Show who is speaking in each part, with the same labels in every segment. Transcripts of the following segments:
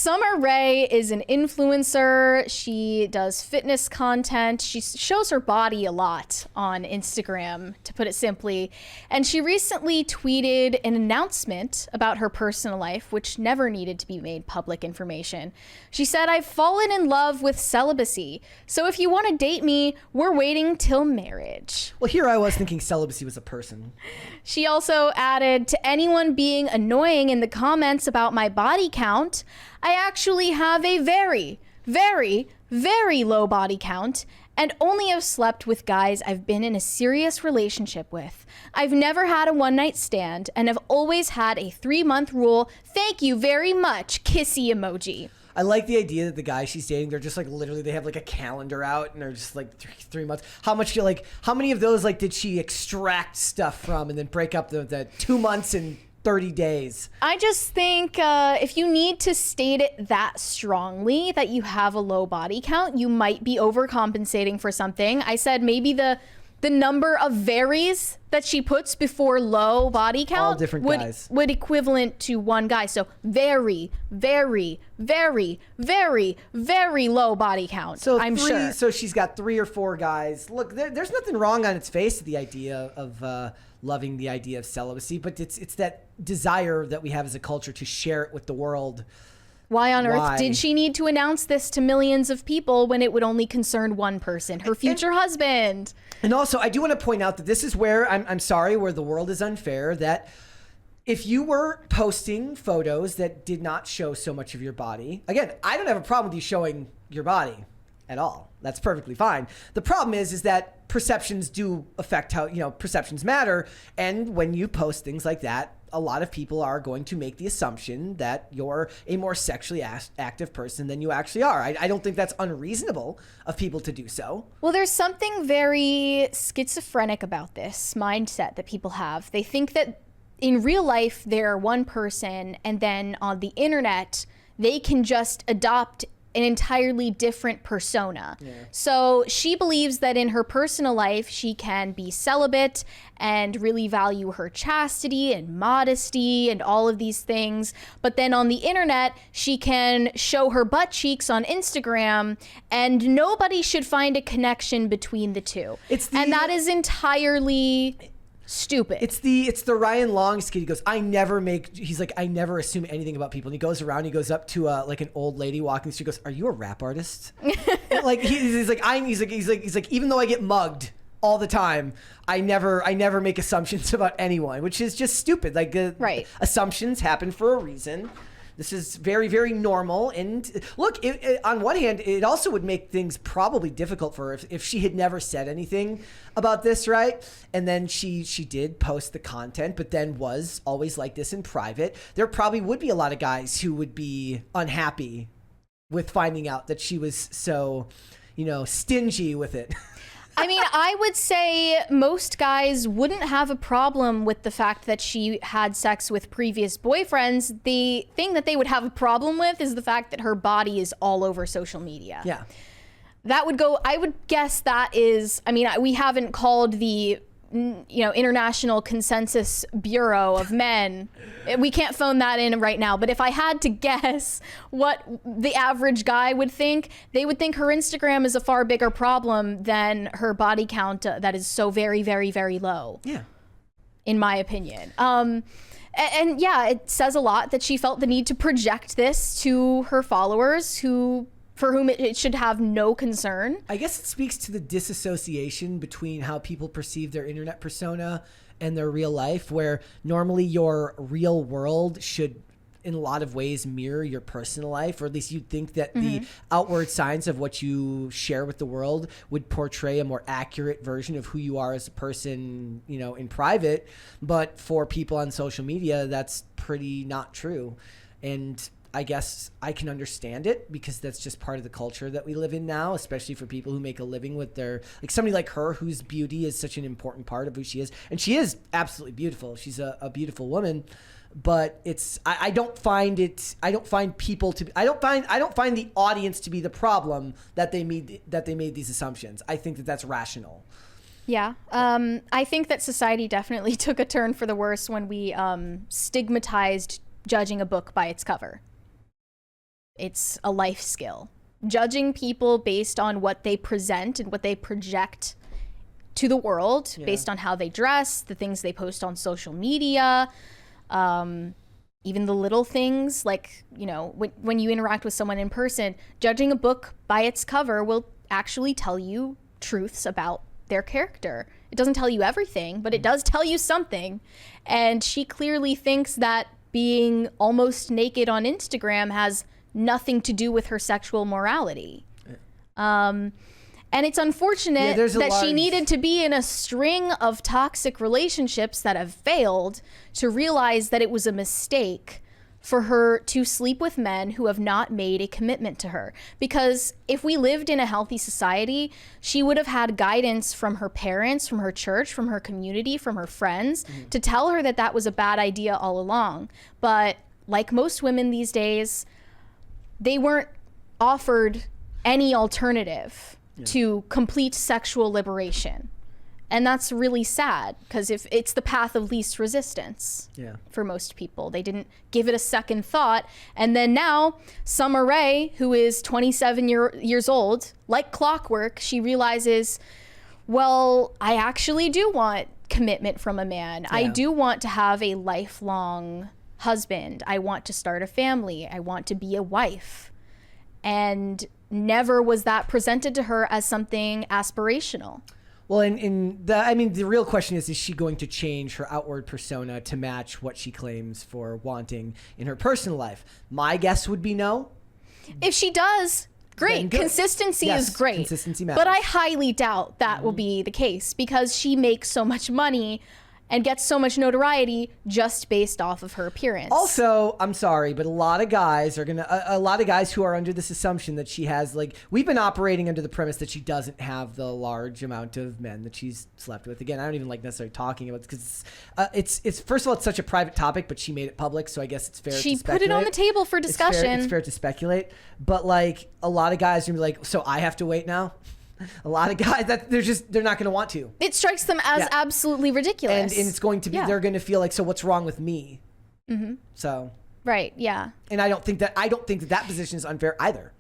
Speaker 1: Summer Rae is an influencer. She does fitness content. She shows her body a lot on Instagram, to put it simply. And she recently tweeted an announcement about her personal life, which never needed to be made public information. She said, "I've fallen in love with celibacy. So if you want to date me, we're waiting till marriage."
Speaker 2: Well, here I was thinking celibacy was a person.
Speaker 1: She also added, "To anyone being annoying in the comments about my body count, I actually have a very, very, very low body count and only have slept with guys I've been in a serious relationship with. I've never had a one-night stand and have always had a 3-month rule. Thank you very much. Kissy emoji."
Speaker 2: I like the idea that the guy she's dating, they're just like literally they have like a calendar out and they're just like three months. How many of those like did she extract stuff from and then break up the 2 months and 30 days?
Speaker 1: I just think if you need to state it that strongly that you have a low body count, you might be overcompensating for something. I said maybe the number of varies that she puts before low body count
Speaker 2: all different guys
Speaker 1: would equivalent to one guy. So very, very, very, very, very low body count.
Speaker 2: So
Speaker 1: I'm sure.
Speaker 2: So she's got 3 or 4 guys. Look, there's nothing wrong on its face with the idea of loving the idea of celibacy, but it's that desire that we have as a culture to share it with the world.
Speaker 1: Why on earth did she need to announce this to millions of people when it would only concern one person, her future husband?
Speaker 2: And also, I do want to point out that this is where, I'm sorry, where the world is unfair, that if you were posting photos that did not show so much of your body, again, I don't have a problem with you showing your body at all. That's perfectly fine. The problem is that perceptions do affect how, perceptions matter. And when you post things like that, a lot of people are going to make the assumption that you're a more sexually active person than you actually are. I don't think that's unreasonable of people to do so.
Speaker 1: Well, there's something very schizophrenic about this mindset that people have. They think that in real life, they're one person, and then on the internet, they can just adopt an entirely different persona. Yeah. So she believes that in her personal life, she can be celibate and really value her chastity and modesty and all of these things. But then on the internet, she can show her butt cheeks on Instagram and nobody should find a connection between the two. And that is entirely stupid.
Speaker 2: It's the Ryan Long skit. He goes, I never assume anything about people. And he goes around, he goes up to like an old lady walking through, he goes, "Are you a rap artist?" Like he's like, even though I get mugged all the time, I never make assumptions about anyone, which is just stupid. Like
Speaker 1: right.
Speaker 2: Assumptions happen for a reason. This is very, very normal. And look, on one hand, it also would make things probably difficult for her if she had never said anything about this, right? And then she did post the content, but then was always like this in private. There probably would be a lot of guys who would be unhappy with finding out that she was so, stingy with it.
Speaker 1: I mean, I would say most guys wouldn't have a problem with the fact that she had sex with previous boyfriends. The thing that they would have a problem with is the fact that her body is all over social media.
Speaker 2: Yeah.
Speaker 1: I would guess that is, we haven't called the, International Consensus Bureau of Men. We can't phone that in right now. But if I had to guess what the average guy would think, they would think her Instagram is a far bigger problem than her body count that is so very, very, very low.
Speaker 2: Yeah.
Speaker 1: In my opinion. And yeah, it says a lot that she felt the need to project this to her followers for whom it should have no concern.
Speaker 2: I guess it speaks to the disassociation between how people perceive their internet persona and their real life, where normally your real world should in a lot of ways mirror your personal life, or at least you'd think that the outward signs of what you share with the world would portray a more accurate version of who you are as a person, in private. But for people on social media, that's pretty not true. And I guess I can understand it because that's just part of the culture that we live in now, especially for people who make a living with somebody like her, whose beauty is such an important part of who she is. And she is absolutely beautiful. She's a beautiful woman, but I don't find the audience to be the problem that they made these assumptions. I think that that's rational.
Speaker 1: Yeah. I think that society definitely took a turn for the worse when we stigmatized judging a book by its cover. It's a life skill. Judging people based on what they present and what they project to the world, based on how they dress, the things they post on social media, even the little things like, you know, when you interact with someone in person, judging a book by its cover will actually tell you truths about their character. It doesn't tell you everything, but it does tell you something. And she clearly thinks that being almost naked on Instagram has nothing to do with her sexual morality. And it's unfortunate that she needed to be in a string of toxic relationships that have failed to realize that it was a mistake for her to sleep with men who have not made a commitment to her. Because if we lived in a healthy society, she would have had guidance from her parents, from her church, from her community, from her friends to tell her that that was a bad idea all along. But like most women these days, they weren't offered any alternative to complete sexual liberation. And that's really sad, because if it's the path of least resistance for most people. They didn't give it a second thought. And then now, Sommer, who is 27 years old, like clockwork, she realizes, well, I actually do want commitment from a man. I do want to have a lifelong husband. I want to start a family. I want to be a wife. And never was that presented to her as something aspirational.
Speaker 2: Well, the real question is she going to change her outward persona to match what she claims for wanting in her personal life? My guess would be no.
Speaker 1: If she does, great. Consistency is great.
Speaker 2: Consistency matters.
Speaker 1: But I highly doubt that will be the case, because she makes so much money and gets so much notoriety just based off of her appearance.
Speaker 2: Also, I'm sorry, but a lot of guys who are under this assumption that she has, like, we've been operating under the premise that she doesn't have the large amount of men that she's slept with. Again, I don't even like necessarily talking about it, because it's first of all, it's such a private topic, but she made it public, so I guess it's fair to speculate.
Speaker 1: She put it on the table for discussion.
Speaker 2: It's fair to speculate, but like a lot of guys are gonna be like, so I have to wait now? A lot of guys that they're not going to want to.
Speaker 1: It strikes them as absolutely ridiculous.
Speaker 2: And it's going to be, they're going to feel like, so what's wrong with me? So.
Speaker 1: Right. Yeah.
Speaker 2: And I don't think that position is unfair either.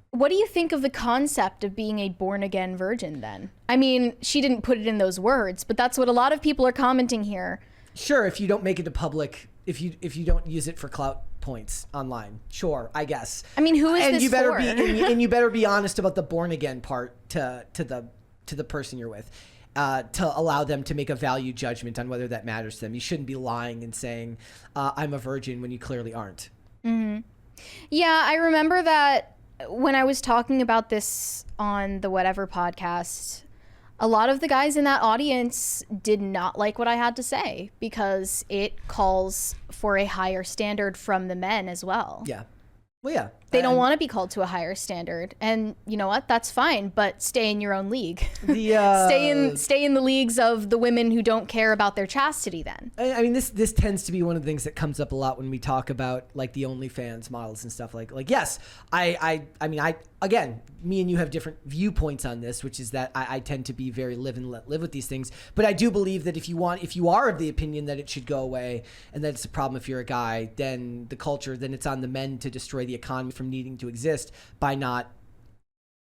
Speaker 1: What do you think of the concept of being a born again virgin then? I mean, she didn't put it in those words, but that's what a lot of people are commenting here.
Speaker 2: Sure. If you don't make it to public, if you don't use it for clout points online, sure, I guess. I mean,
Speaker 1: who is this for?
Speaker 2: And you better be honest about the born again part to the person you're with, to allow them to make a value judgment on whether that matters to them. You shouldn't be lying and saying I'm a virgin when you clearly aren't.
Speaker 1: Yeah, I remember that when I was talking about this on the Whatever podcast, a lot of the guys in that audience did not like what I had to say, because it calls for a higher standard from the men as well.
Speaker 2: Yeah. Well, yeah.
Speaker 1: They don't want to be called to a higher standard. And you know what? That's fine, but stay in your own league. Stay in the leagues of the women who don't care about their chastity then.
Speaker 2: I mean, this tends to be one of the things that comes up a lot when we talk about like the OnlyFans models and stuff like yes, I mean, again, me and you have different viewpoints on this, which is that I tend to be very live and let live with these things. But I do believe that if you are of the opinion that it should go away and that it's a problem if you're a guy, then it's on the men to destroy the economy from needing to exist by not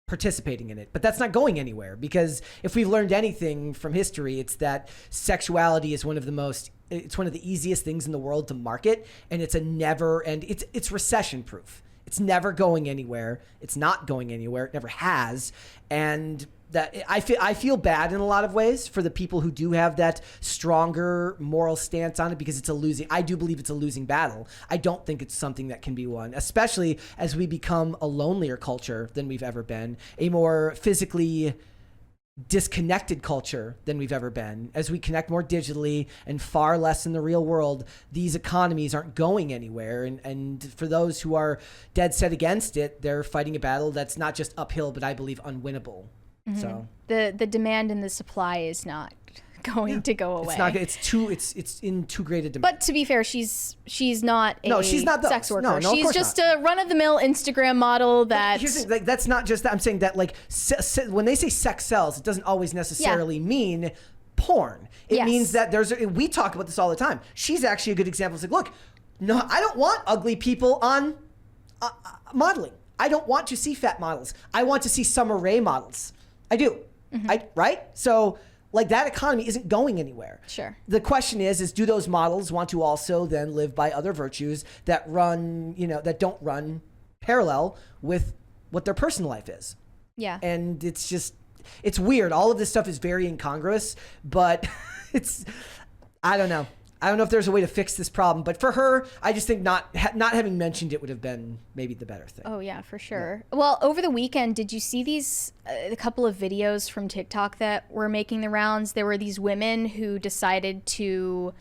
Speaker 2: participating in it. But that's not going anywhere, because if we've learned anything from history, it's that sexuality is one of the easiest things in the world to market, and it's recession proof. It's never going anywhere. It's not going anywhere. It never has. And that I feel bad in a lot of ways for the people who do have that stronger moral stance on it, because I do believe it's a losing battle. I don't think it's something that can be won, especially as we become a lonelier culture than we've ever been, a more physically disconnected culture than we've ever been. As we connect more digitally and far less in the real world, these economies aren't going anywhere. And for those who are dead set against it, they're fighting a battle that's not just uphill, but I believe unwinnable. So
Speaker 1: the demand and the supply is not going to go away.
Speaker 2: It's in too great a demand.
Speaker 1: But to be fair, she's not a sex worker.
Speaker 2: No,
Speaker 1: she's just a run-of-the-mill Instagram model that...
Speaker 2: Here's the thing, like, that's not just that. I'm saying that, like, when they say sex sells, it doesn't always necessarily mean porn. It means that we talk about this all the time. She's actually a good example. It's like, look, no, I don't want ugly people on modeling. I don't want to see fat models. I want to see Summer Rae models. I do. Right? So like that economy isn't going anywhere.
Speaker 1: Sure.
Speaker 2: The question is do those models want to also then live by other virtues that run, that don't run parallel with what their personal life is?
Speaker 1: Yeah.
Speaker 2: And it's weird. All of this stuff is very incongruous, but I don't know. I don't know if there's a way to fix this problem, but for her, I just think not having mentioned it would have been maybe the better thing.
Speaker 1: Oh yeah, for sure. Yeah. Well, over the weekend, did you see these a couple of videos from TikTok that were making the rounds? There were these women who decided to,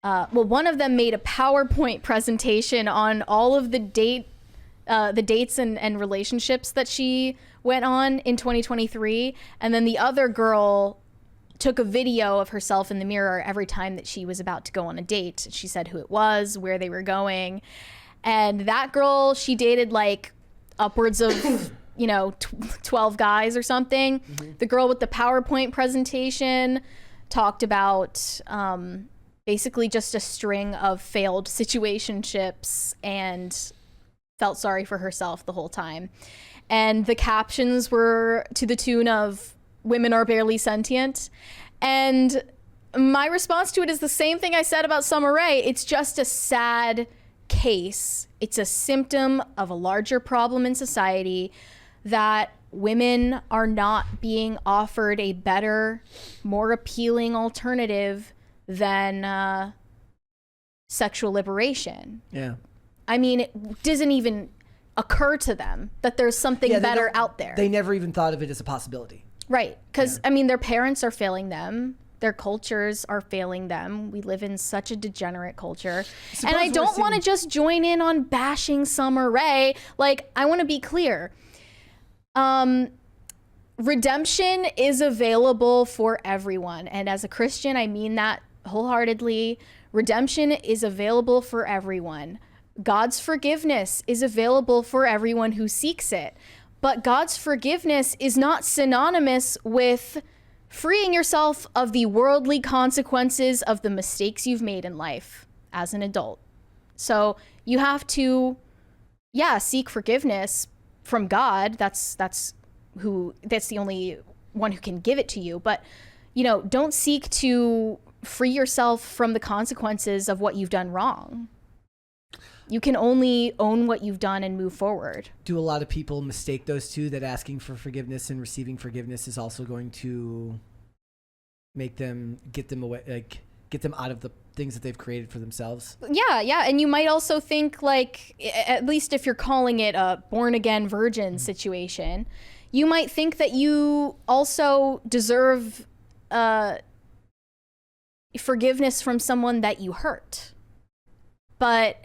Speaker 1: one of them made a PowerPoint presentation on all of the dates and relationships that she went on in 2023, and then the other girl took a video of herself in the mirror every time that she was about to go on a date. She said who it was, where they were going. And that girl, she dated like upwards of, 12 guys or something. Mm-hmm. The girl with the PowerPoint presentation talked about basically just a string of failed situationships and felt sorry for herself the whole time. And the captions were to the tune of, "Women are barely sentient." And my response to it is the same thing I said about Sommer Rae. It's just a sad case. It's a symptom of a larger problem in society that women are not being offered a better, more appealing alternative than sexual liberation.
Speaker 2: Yeah.
Speaker 1: I mean, it doesn't even occur to them that there's something better out there.
Speaker 2: They never even thought of it as a possibility.
Speaker 1: Right. Because, I mean, their parents are failing them. Their cultures are failing them. We live in such a degenerate culture. And I don't want to just join in on bashing Sommer Rae. Like, I want to be clear. Redemption is available for everyone. And as a Christian, I mean that wholeheartedly. Redemption is available for everyone. God's forgiveness is available for everyone who seeks it. But God's forgiveness is not synonymous with freeing yourself of the worldly consequences of the mistakes you've made in life as an adult. So you have to, seek forgiveness from God. That's the only one who can give it to you. But, don't seek to free yourself from the consequences of what you've done wrong. You can only own what you've done and move forward. Do a lot of people mistake those two, that asking for forgiveness and receiving forgiveness is also going to make them get them away, get them out of the things that they've created for themselves? Yeah. And you might also think, like, at least if you're calling it a born again virgin situation, you might think that you also deserve forgiveness from someone that you hurt. But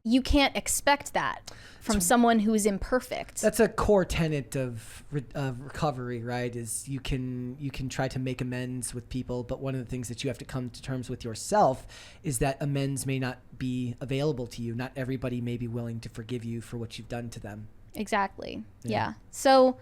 Speaker 1: you can't expect that from someone who is imperfect. That's a core tenet of recovery, right? Is you can try to make amends with people, but one of the things that you have to come to terms with yourself is that amends may not be available to you. Not everybody may be willing to forgive you for what you've done to them. Exactly. Yeah. So,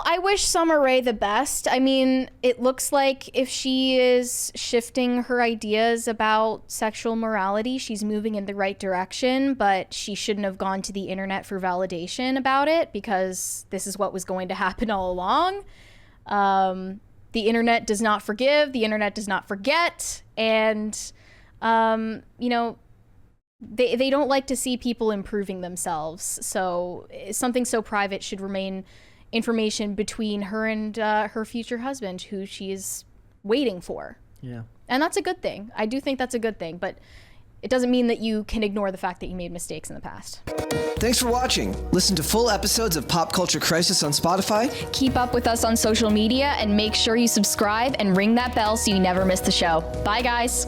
Speaker 1: I wish Sommer Rae the best. I mean, it looks like if she is shifting her ideas about sexual morality, she's moving in the right direction, but she shouldn't have gone to the internet for validation about it, because this is what was going to happen all along. The internet does not forgive. The internet does not forget. And, they don't like to see people improving themselves. So something so private should remain information between her and her future husband, who she's waiting for. Yeah. And that's a good thing. I do think that's a good thing, but it doesn't mean that you can ignore the fact that you made mistakes in the past.
Speaker 3: Thanks for watching. Listen to full episodes of Pop Culture Crisis on Spotify.
Speaker 1: Keep up with us on social media and make sure you subscribe and ring that bell so you never miss the show. Bye, guys.